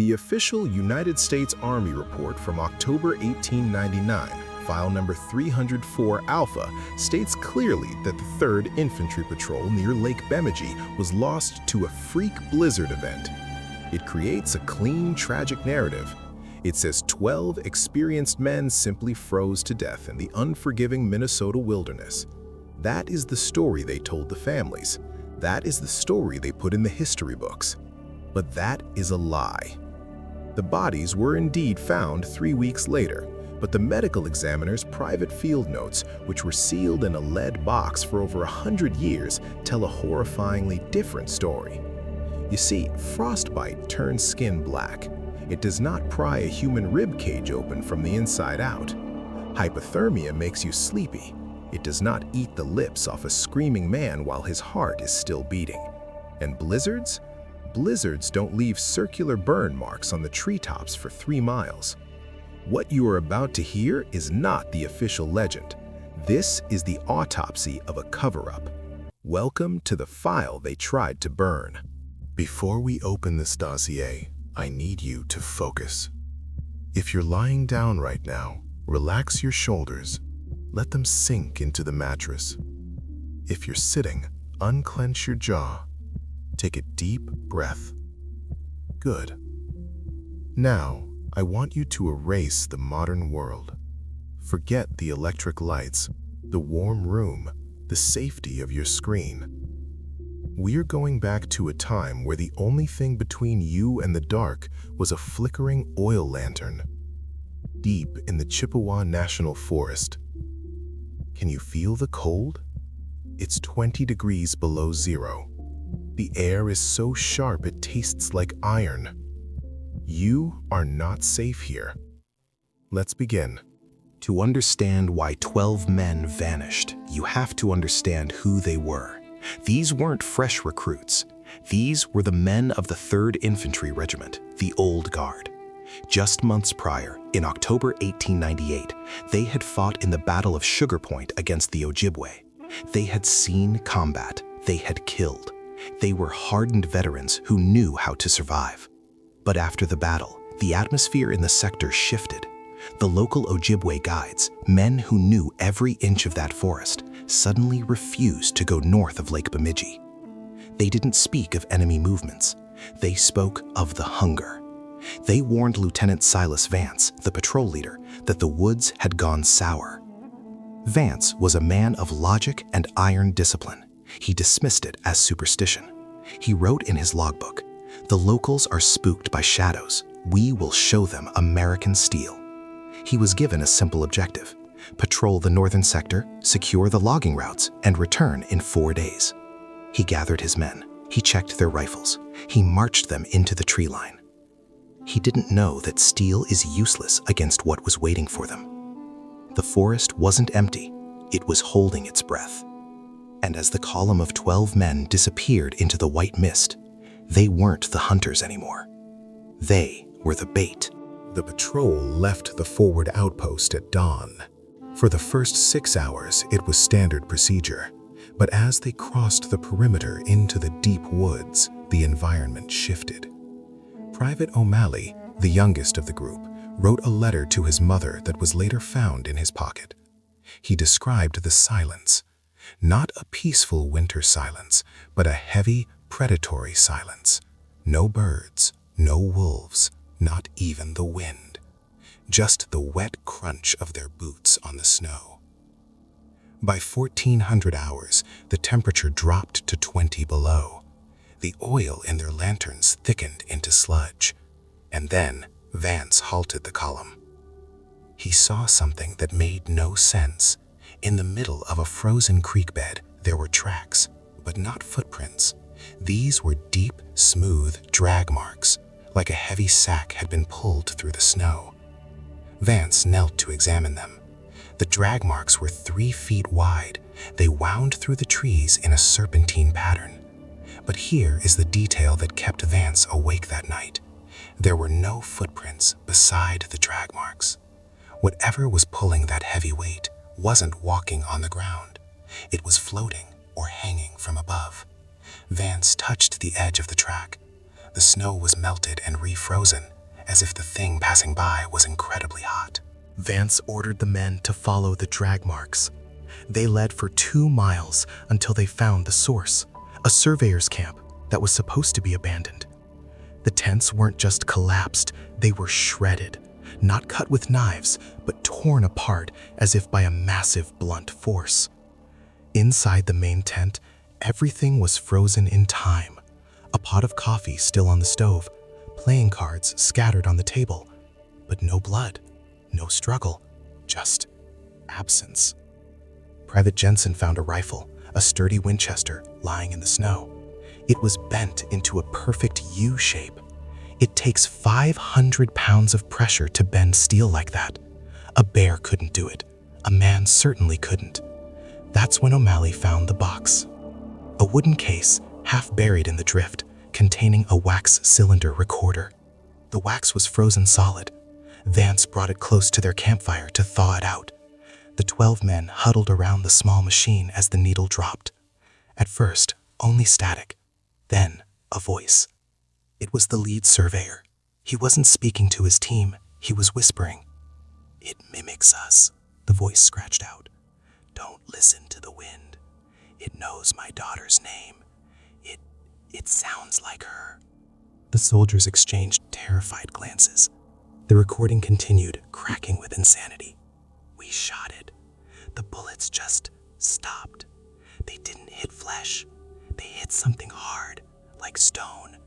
The official United States Army report from October 1899, file number 304 Alpha, states clearly that the 3rd Infantry Patrol near Lake Bemidji was lost to a freak blizzard event. It creates a clean, tragic narrative. It says 12 experienced men simply froze to death in the unforgiving Minnesota wilderness. That is the story they told the families. That is the story they put in the history books. But that is a lie. The bodies were indeed found 3 weeks later, but the medical examiner's private field notes, which were sealed in a lead box for over 100 years, tell a horrifyingly different story. You see, frostbite turns skin black. It does not pry a human rib cage open from the inside out. Hypothermia makes you sleepy. It does not eat the lips off a screaming man while his heart is still beating. And blizzards? Blizzards don't leave circular burn marks on the treetops for 3 miles. What you are about to hear is not the official legend. This is the autopsy of a cover-up. Welcome to the file they tried to burn. Before we open this dossier, I need you to focus. If you're lying down right now, relax your shoulders. Let them sink into the mattress. If you're sitting, unclench your jaw. Take a deep breath. Good. Now, I want you to erase the modern world. Forget the electric lights, the warm room, the safety of your screen. We're going back to a time where the only thing between you and the dark was a flickering oil lantern. Deep in the Chippewa National Forest. Can you feel the cold? It's 20 degrees below zero. The air is so sharp it tastes like iron. You are not safe here. Let's begin. To understand why 12 men vanished, you have to understand who they were. These weren't fresh recruits. These were the men of the 3rd Infantry Regiment, the Old Guard. Just months prior, in October 1898, they had fought in the Battle of Sugar Point against the Ojibwe. They had seen combat. They had killed. They were hardened veterans who knew how to survive. But after the battle, the atmosphere in the sector shifted. The local Ojibwe guides, men who knew every inch of that forest, suddenly refused to go north of Lake Bemidji. They didn't speak of enemy movements. They spoke of the hunger. They warned Lieutenant Silas Vance, the patrol leader, that the woods had gone sour. Vance was a man of logic and iron discipline. He dismissed it as superstition. He wrote in his logbook, "The locals are spooked by shadows. We will show them American steel." He was given a simple objective: patrol the northern sector, secure the logging routes, and return in 4 days. He gathered his men. He checked their rifles. He marched them into the tree line. He didn't know that steel is useless against what was waiting for them. The forest wasn't empty. It was holding its breath. And as the column of 12 men disappeared into the white mist, they weren't the hunters anymore. They were the bait. The patrol left the forward outpost at dawn. For the first 6 hours, it was standard procedure. But as they crossed the perimeter into the deep woods, the environment shifted. Private O'Malley, the youngest of the group, wrote a letter to his mother that was later found in his pocket. He described the silence. Not a peaceful winter silence, but a heavy, predatory silence. No birds, no wolves, not even the wind. Just the wet crunch of their boots on the snow. By 1400 hours, the temperature dropped to 20 below. The oil in their lanterns thickened into sludge. And then Vance halted the column. He saw something that made no sense. In the middle of a frozen creek bed, there were tracks, but not footprints. These were deep, smooth drag marks, like a heavy sack had been pulled through the snow. Vance knelt to examine them. The drag marks were 3 feet wide. They wound through the trees in a serpentine pattern. But here is the detail that kept Vance awake that night. There were no footprints beside the drag marks. Whatever was pulling that heavy weight wasn't walking on the ground. It was floating or hanging from above. Vance touched the edge of the track. The snow was melted and refrozen, as if the thing passing by was incredibly hot. Vance ordered the men to follow the drag marks. They led for 2 miles until they found the source, a surveyor's camp that was supposed to be abandoned. The tents weren't just collapsed, they were shredded, not cut with knives, but torn apart as if by a massive blunt force. Inside the main tent, everything was frozen in time. A pot of coffee still on the stove, playing cards scattered on the table, but no blood, no struggle, just absence. Private Jensen found a rifle, a sturdy Winchester, lying in the snow. It was bent into a perfect U shape. It takes 500 pounds of pressure to bend steel like that. A bear couldn't do it. A man certainly couldn't. That's when O'Malley found the box. A wooden case, half buried in the drift, containing a wax cylinder recorder. The wax was frozen solid. Vance brought it close to their campfire to thaw it out. The 12 men huddled around the small machine as the needle dropped. At first, only static. Then, a voice. It was the lead surveyor. He wasn't speaking to his team, he was whispering. "It mimics us," the voice scratched out. "Don't listen to the wind. It knows my daughter's name. It sounds like her." The soldiers exchanged terrified glances. The recording continued, cracking with insanity. "We shot it. The bullets just stopped. They didn't hit flesh. They hit something hard, like stone.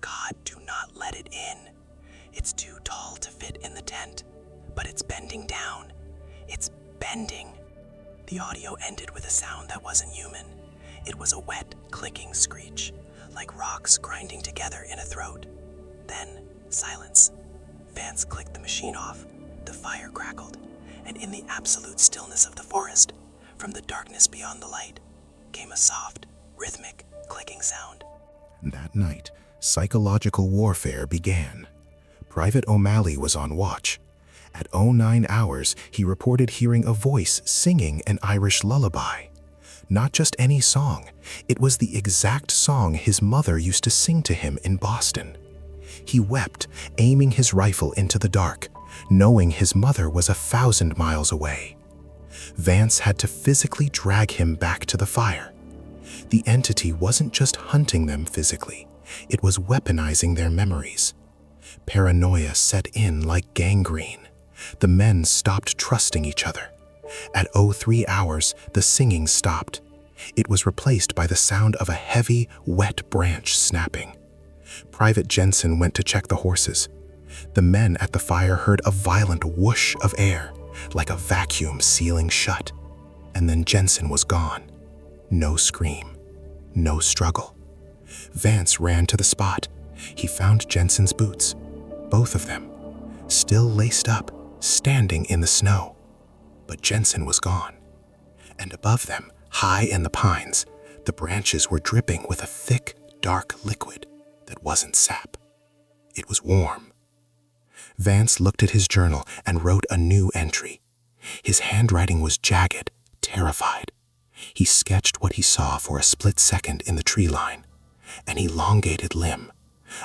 God, do not let it in. It's too tall to fit in the tent, but it's bending down. It's bending." The audio ended with a sound that wasn't human. It was a wet, clicking screech, like rocks grinding together in a throat. Then, silence. Vance clicked the machine off. The fire crackled, and in the absolute stillness of the forest, from the darkness beyond the light, came a soft, rhythmic, clicking sound. That night, psychological warfare began. Private O'Malley was on watch. At 09 hours, he reported hearing a voice singing an Irish lullaby. Not just any song, it was the exact song his mother used to sing to him in Boston. He wept, aiming his rifle into the dark, knowing his mother was 1,000 miles away. Vance had to physically drag him back to the fire. The entity wasn't just hunting them physically, it was weaponizing their memories. Paranoia set in like gangrene. The men stopped trusting each other. At 03 hours, the singing stopped. It was replaced by the sound of a heavy, wet branch snapping. Private Jensen went to check the horses. The men at the fire heard a violent whoosh of air, like a vacuum sealing shut. And then Jensen was gone. No scream. No struggle. Vance ran to the spot. He found Jensen's boots, both of them, still laced up, standing in the snow. But Jensen was gone. And above them, high in the pines, the branches were dripping with a thick, dark liquid that wasn't sap. It was warm. Vance looked at his journal and wrote a new entry. His handwriting was jagged, terrified. He sketched what he saw for a split second in the tree line. An elongated limb,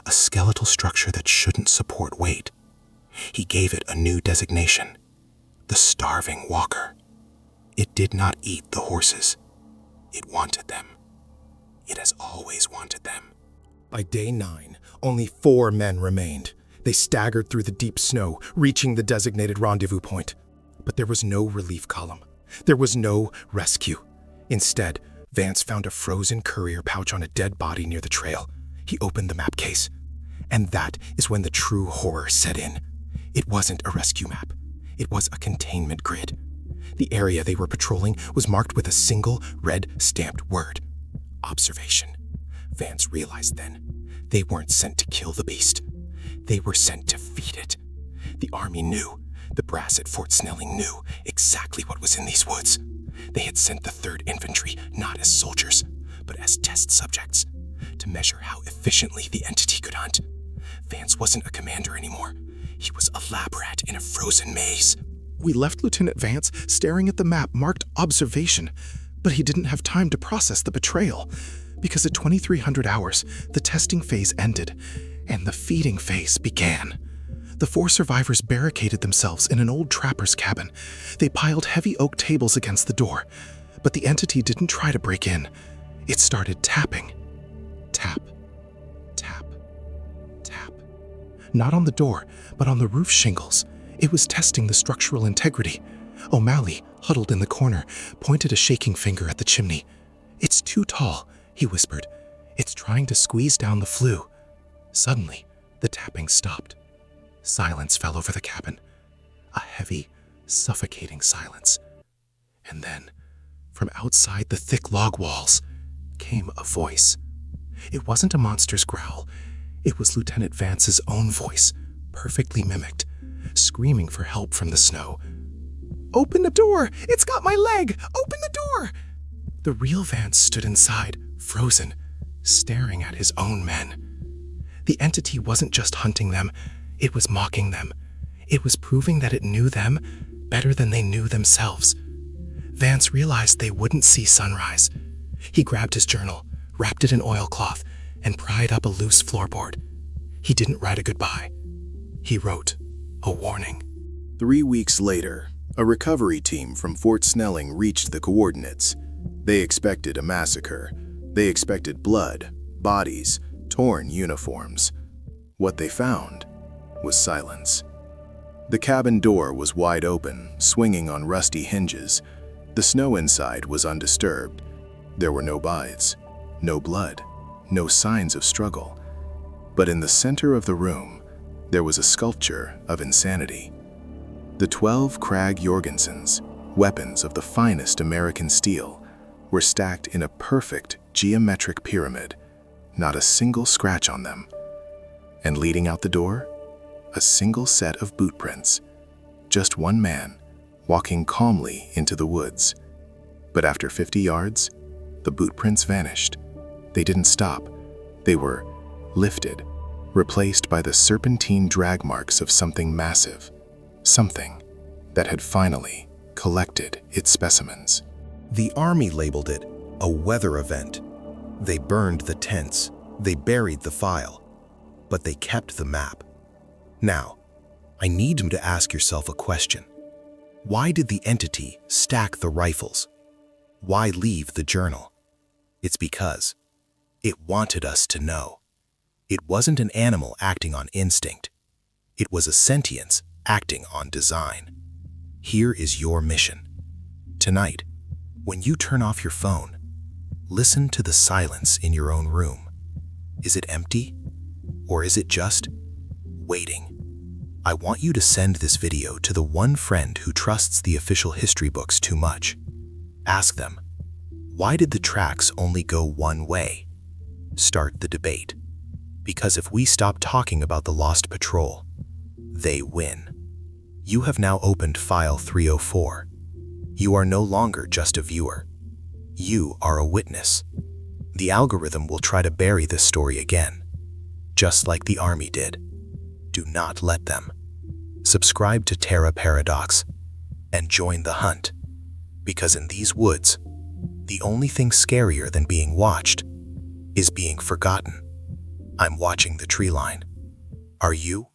a skeletal structure that shouldn't support weight. He gave it a new designation: the starving walker. It did not eat the horses. It wanted them. It has always wanted them. By day 9, only 4 men remained. They staggered through the deep snow, reaching the designated rendezvous point. But there was no relief column. There was no rescue. Instead, Vance found a frozen courier pouch on a dead body near the trail. He opened the map case. And that is when the true horror set in. It wasn't a rescue map. It was a containment grid. The area they were patrolling was marked with a single red stamped word: observation. Vance realized then, they weren't sent to kill the beast. They were sent to feed it. The army knew, the brass at Fort Snelling knew exactly what was in these woods. They had sent the 3rd Infantry not as soldiers, but as test subjects, to measure how efficiently the entity could hunt. Vance wasn't a commander anymore. He was a lab rat in a frozen maze. We left Lieutenant Vance staring at the map marked observation, but he didn't have time to process the betrayal. because at 2300 hours, the testing phase ended and the feeding phase began. The 4 survivors barricaded themselves in an old trapper's cabin. They piled heavy oak tables against the door, but the entity didn't try to break in. It started tapping. Tap, tap, tap. Not on the door, but on the roof shingles. It was testing the structural integrity. O'Malley, huddled in the corner, pointed a shaking finger at the chimney. "It's too tall," he whispered. "It's trying to squeeze down the flue." Suddenly, the tapping stopped. Silence fell over the cabin. A heavy, suffocating silence. And then, from outside the thick log walls, came a voice. It wasn't a monster's growl. It was Lieutenant Vance's own voice, perfectly mimicked, screaming for help from the snow. "Open the door! It's got my leg! Open the door!" The real Vance stood inside, frozen, staring at his own men. The entity wasn't just hunting them, it was mocking them. It was proving that it knew them better than they knew themselves. Vance realized they wouldn't see sunrise. He grabbed his journal, wrapped it in oilcloth, and pried up a loose floorboard. He didn't write a goodbye. He wrote a warning. 3 weeks later, a recovery team from Fort Snelling reached the coordinates. They expected a massacre. They expected blood, bodies, torn uniforms. What they found was silence. The cabin door was wide open, swinging on rusty hinges. The snow inside was undisturbed. There were no bites, no blood, no signs of struggle. But in the center of the room, there was a sculpture of insanity. The 12 Krag Jorgensens, weapons of the finest American steel, were stacked in a perfect geometric pyramid, not a single scratch on them. And leading out the door, a single set of boot prints. Just one man, walking calmly into the woods. But after 50 yards, the boot prints vanished. They didn't stop. They were lifted, replaced by the serpentine drag marks of something massive, something that had finally collected its specimens. The Army labeled it a weather event. They burned the tents, they buried the file, but they kept the map. Now, I need you to ask yourself a question. Why did the entity stack the rifles? Why leave the journal? It's because it wanted us to know. It wasn't an animal acting on instinct. It was a sentience acting on design. Here is your mission. Tonight, when you turn off your phone, listen to the silence in your own room. Is it empty? Or is it just waiting? I want you to send this video to the one friend who trusts the official history books too much. Ask them, why did the tracks only go one way? Start the debate. Because if we stop talking about the lost patrol, they win. You have now opened file 304. You are no longer just a viewer. You are a witness. The algorithm will try to bury this story again, just like the Army did. Do not let them. Subscribe to Terra Paradox and join the hunt, because in these woods, the only thing scarier than being watched is being forgotten. I'm watching the tree line. Are you?